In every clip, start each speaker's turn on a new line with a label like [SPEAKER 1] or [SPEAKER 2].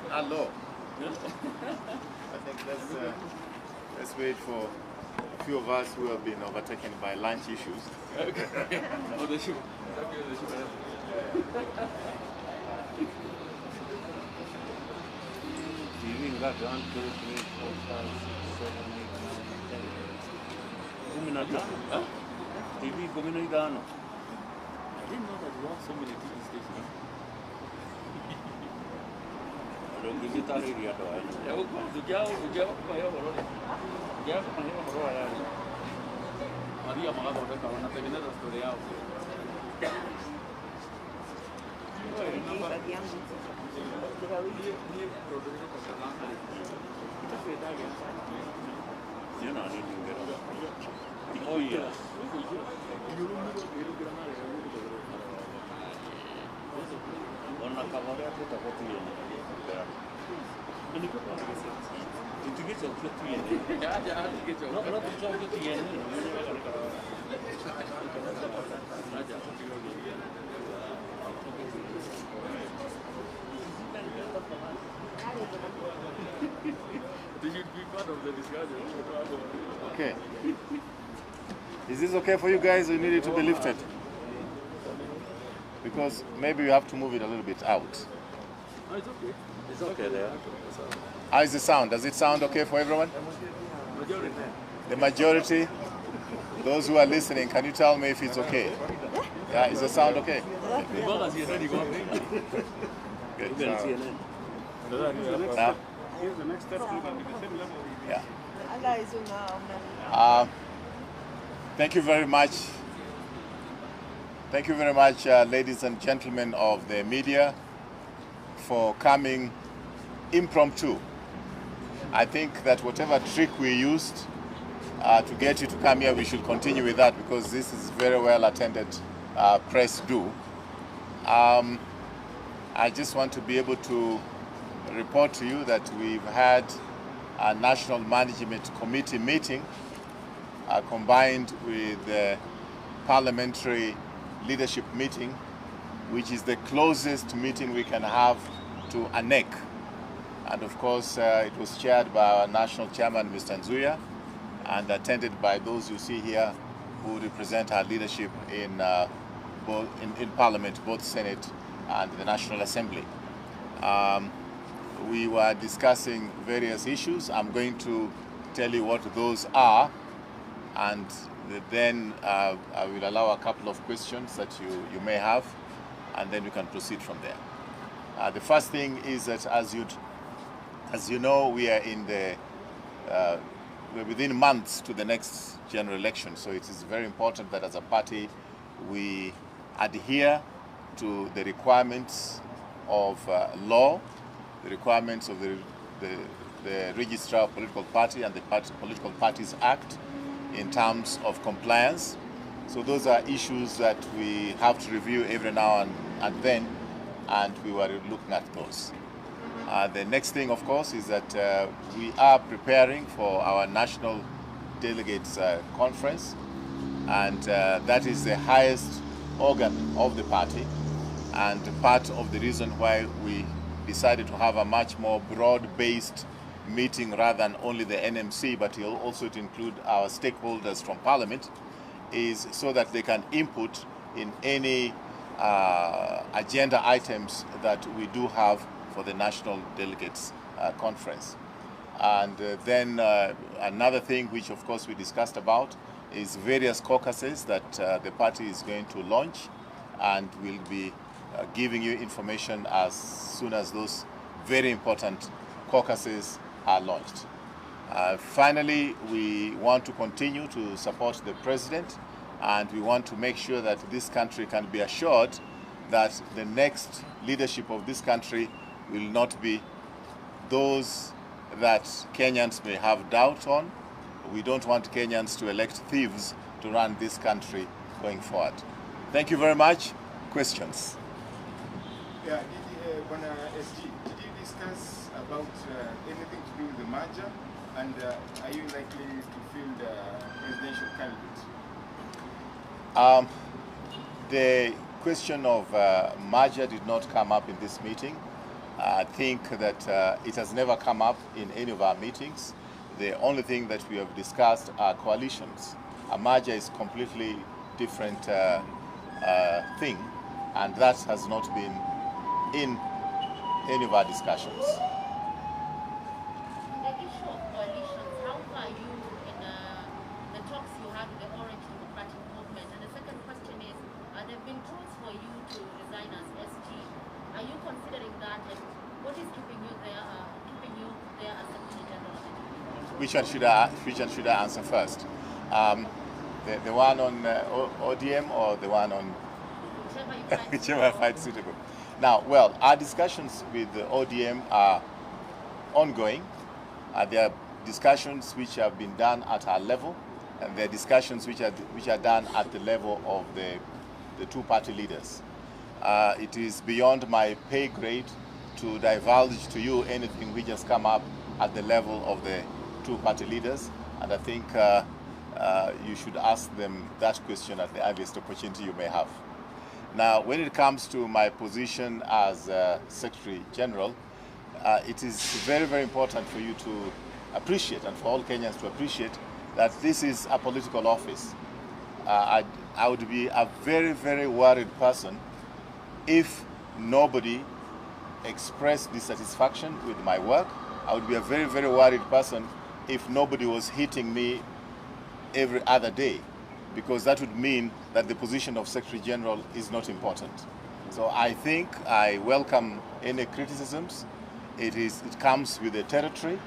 [SPEAKER 1] Hello. I think let's wait for a few of us who have been overtaken by lunch issues.
[SPEAKER 2] TV Gominidano. I didn't know that you have so many TV stations. I don't give you that area though. Yeah, we'll go to Gao, Maria Malago, not taking another story out. You know, I need to get up. Oh, yeah. They should be part of the discussion.
[SPEAKER 1] Okay. Is this okay for you guys, or you need it to be lifted? Because maybe you have to move it a little bit out.
[SPEAKER 2] No, it's okay. It's okay there.
[SPEAKER 1] How is the sound? Does it sound okay for everyone?
[SPEAKER 2] Majority.
[SPEAKER 1] The majority? Those who are listening, can you tell me if it's okay? Yeah, is the sound okay?
[SPEAKER 2] As long as you're ready, go on.
[SPEAKER 1] Good.
[SPEAKER 2] Here's the next step.
[SPEAKER 1] Yeah. Thank you very much. Thank you very much, ladies and gentlemen of the media, for coming impromptu. I think that whatever trick we used to get you to come here, we should continue with that, because this is very well attended press do. I just want to be able to report to you that we've had a National Management Committee meeting combined with the parliamentary leadership meeting, which is the closest meeting we can have to a NEC. And of course, it was chaired by our national chairman, Mr. Nzuya, and attended by those you see here who represent our leadership in Parliament, both Senate and the National Assembly. We were discussing various issues. I'm going to tell you what those are, and then I will allow a couple of questions that you may have, and then we can proceed from there. The first thing is that, as you know, we are in we're within months to the next general election, so it is very important that as a party we adhere to the requirements of law, the requirements of the Registrar of Political Party and the Political Parties Act in terms of compliance. So those are issues that we have to review every now and then, and we were looking at those. The next thing, of course, is that we are preparing for our National Delegates Conference, and that is the highest organ of the party, and part of the reason why we decided to have a much more broad-based meeting rather than only the NMC, but also to include our stakeholders from Parliament, is so that they can input in any agenda items that we do have for the National Delegates Conference. And then another thing which of course we discussed about is various caucuses that the party is going to launch, and we'll be giving you information as soon as those very important caucuses are launched. Finally, we want to continue to support the president, and we want to make sure that this country can be assured that the next leadership of this country will not be those that Kenyans may have doubt on. We don't want Kenyans to elect thieves to run this country going forward. Thank you very much. Questions?
[SPEAKER 3] Yeah, SG, did you discuss about anything to do with the merger, and are you likely to field a presidential candidate?
[SPEAKER 1] The question of merger did not come up in this meeting. I think that it has never come up in any of our meetings. The only thing that we have discussed are coalitions. A merger is completely different thing, and that has not been in any of our discussions.
[SPEAKER 4] The issue of coalitions, how far are you in the talks you had with the Orange Democratic Movement? And the second question is, there have been calls for you to resign as SG. Are you considering that, and what is keeping you there as Secretary General of the Jubilee?
[SPEAKER 1] Which one should I answer first? The one on ODM or the one on whichever I find suitable. Now, well, our discussions with the ODM are ongoing. There are discussions which have been done at our level, and there are discussions which are done at the level of the two party leaders. It is beyond my pay grade to divulge to you anything which has come up at the level of the two party leaders, and I think you should ask them that question at the earliest opportunity you may have. Now, when it comes to my position as Secretary General, it is very, very important for you to appreciate, and for all Kenyans to appreciate, that this is a political office. I would be a very, very worried person if nobody expressed dissatisfaction with my work. I would be a very, very worried person if nobody was hitting me every other day, because that would mean that the position of Secretary General is not important. So I think I welcome any criticisms. It comes with the territory,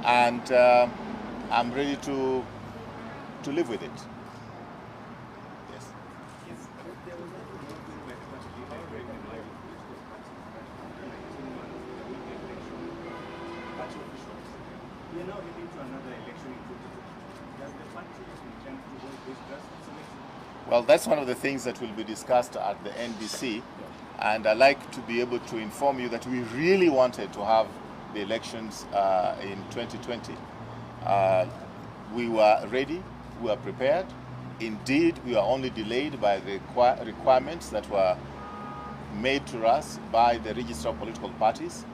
[SPEAKER 1] and I'm ready to live with it. Yes.
[SPEAKER 3] We are now heading to another election in 2020. Does the party intend to hold this just election?
[SPEAKER 1] Well, that's one of the things that will be discussed at the NDC, and I'd like to be able to inform you that we really wanted to have the elections in 2020. We were ready, we were prepared. Indeed, we were only delayed by the requirements that were made to us by the Register of Political Parties.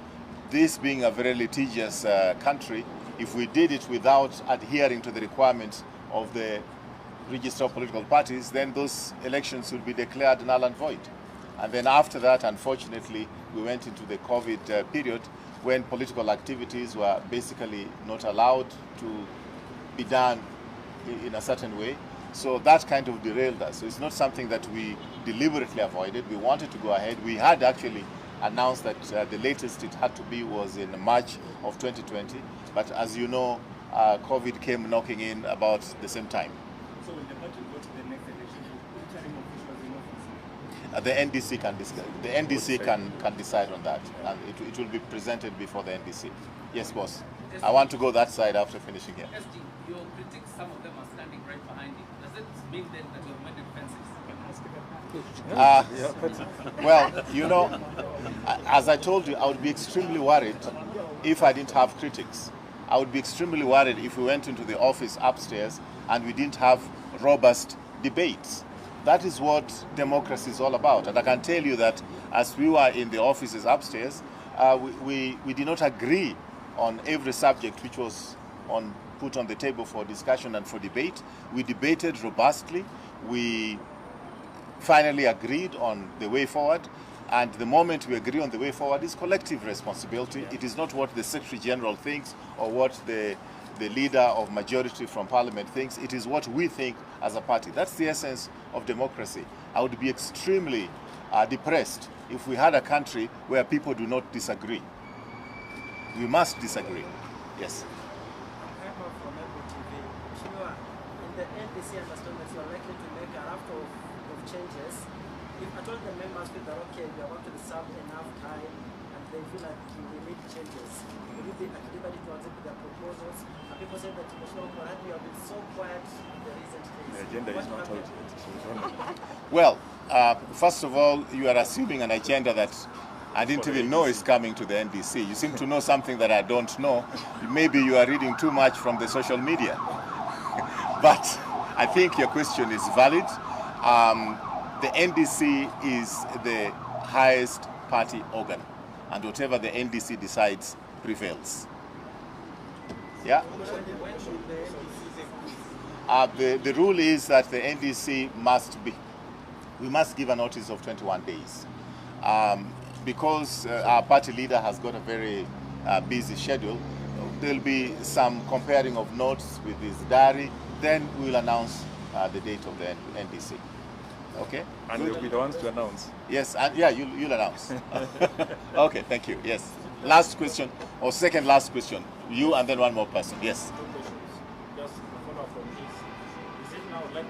[SPEAKER 1] This being a very litigious country, if we did it without adhering to the requirements of the Register of Political Parties, then those elections would be declared null and void. And then after that, unfortunately, we went into the COVID period when political activities were basically not allowed to be done in a certain way. So that kind of derailed us. So it's not something that we deliberately avoided. We wanted to go ahead. We had actually announced that the latest it had to be was in March of 2020. But as you know, COVID came knocking in about the same time.
[SPEAKER 3] So will the party go to the next election with interim officials in office?
[SPEAKER 1] The NDC can decide. The NDC can decide on that, and it will be presented before the NDC. Yes, boss. I want to go that side after finishing here.
[SPEAKER 5] SD, your critics, some of them are standing right behind you. Does it mean then that you have mended fences?
[SPEAKER 1] Well, you know, as I told you, I would be extremely worried if I didn't have critics. I would be extremely worried if we went into the office upstairs and we didn't have robust debates. That is what democracy is all about. And I can tell you that as we were in the offices upstairs, we did not agree on every subject which was put on the table for discussion and for debate. We debated robustly. We finally agreed on the way forward. And the moment we agree on the way forward is collective responsibility. It is not what the Secretary General thinks or what the leader of majority from Parliament thinks. It is what we think as a party. That's the essence of democracy. I would be extremely depressed if we had a country where people do not disagree. We must disagree. Yes.
[SPEAKER 6] I'm from TV. In the NDC, I understand that you are likely to make a raft of changes. If at all the members feel that, okay, we are going to serve enough time and they feel like we need changes, will you be at liberty to accept their proposals? And people say that you have been so quiet in the recent days.
[SPEAKER 3] The agenda is not out.
[SPEAKER 1] Well, first of all, you are assuming an agenda that I didn't even know is coming to the NDC. You seem to know something that I don't know. Maybe you are reading too much from the social media. But I think your question is valid. The NDC is the highest party organ, and whatever the NDC decides prevails. Yeah? The rule is that the NDC we must give a notice of 21 days. Because our party leader has got a very busy schedule, there'll be some comparing of notes with his diary, then we'll announce the date of the NDC. Okay?
[SPEAKER 7] And you'll be the ones to announce.
[SPEAKER 1] Yes, and yeah, you'll announce. Okay, thank you. Yes. Last question, or second last question. You and then one more person. Yes.
[SPEAKER 8] Two questions. Just a follow-up from this. Is it now like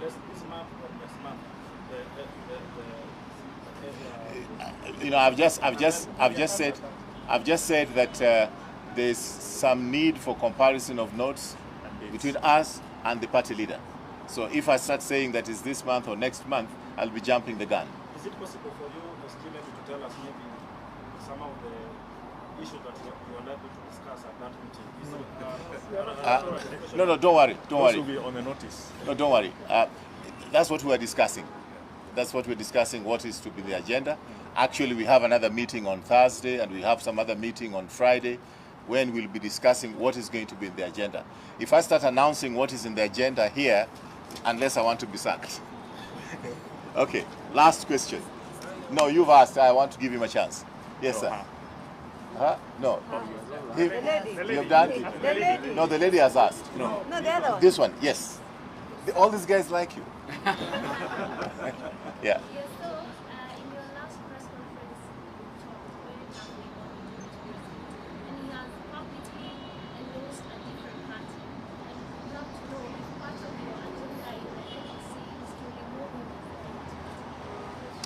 [SPEAKER 8] this month or next month?
[SPEAKER 1] You know, I've just said that there's some need for comparison of notes between us and the party leader. So if I start saying that it's this month or next month, I'll be jumping the gun.
[SPEAKER 8] Is it possible for you, still maybe to tell us maybe some of the issues that you are likely to discuss at that meeting?
[SPEAKER 1] No, don't worry.
[SPEAKER 7] Those will be on the notice.
[SPEAKER 1] No, don't worry. That's what we are discussing. That's what we're discussing, what is to be the agenda. Actually, we have another meeting on Thursday, and we have some other meeting on Friday, when we'll be discussing what is going to be in the agenda. If I start announcing what is in the agenda here, unless I want to be sacked. Okay, last question. No, you've asked. I want to give him a chance. Yes, sir. No. You've done?
[SPEAKER 9] The lady.
[SPEAKER 1] No, the lady has asked.
[SPEAKER 7] No.
[SPEAKER 9] No, the other one.
[SPEAKER 1] This one, yes. All these guys like you. Yeah.
[SPEAKER 10] Yes, so in your last press conference, you talked very happily about the and he has publicly endorsed a different party. And we'd love to know if part of your agenda in the NDC is to remove him.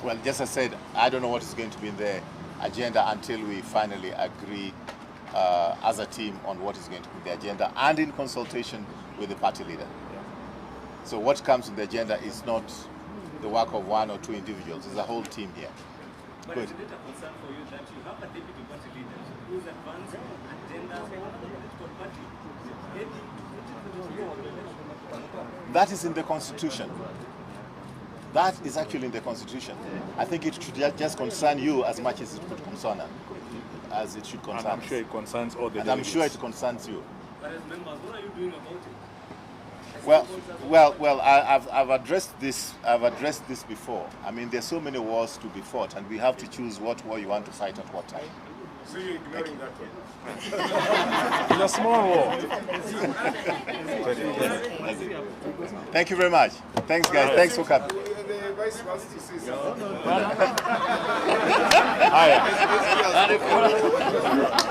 [SPEAKER 1] Well, just as I said, I don't know what is going to be in the agenda until we finally agree as a team on what is going to be the agenda and in consultation with the party leader. So what comes in the agenda is not the work of one or two individuals. It's a whole team here.
[SPEAKER 2] But
[SPEAKER 1] Good.
[SPEAKER 2] is it a concern for you that you have a deputy party leader who's advancing agendas of the political party?
[SPEAKER 1] That is in the Constitution. That is actually in the Constitution. I think it should just concern you as much as it could concern her, as it should concern
[SPEAKER 7] And I'm sure it concerns all the
[SPEAKER 1] And I'm
[SPEAKER 7] delegates.
[SPEAKER 1] sure it concerns you.
[SPEAKER 2] But as members, what are you doing about it?
[SPEAKER 1] Well, I've addressed this. I've addressed this before. I mean, there's so many wars to be fought, and we have to choose what war you want to fight at what time.
[SPEAKER 3] So you're ignoring that one?
[SPEAKER 7] It's a small war.
[SPEAKER 1] Thank you very much. Thanks, guys. Thanks for coming.
[SPEAKER 3] The vice wants to say something.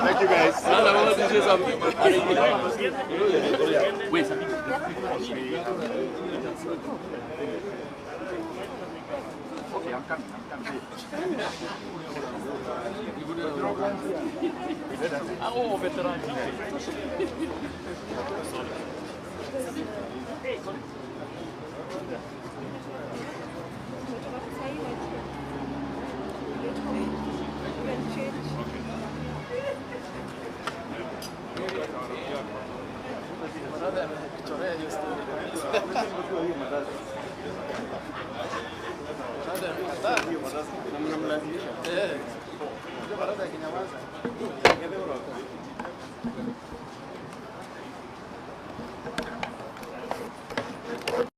[SPEAKER 1] Thank you, guys.
[SPEAKER 2] Wait,
[SPEAKER 3] Okay, I'm coming.
[SPEAKER 2] oh, veteran.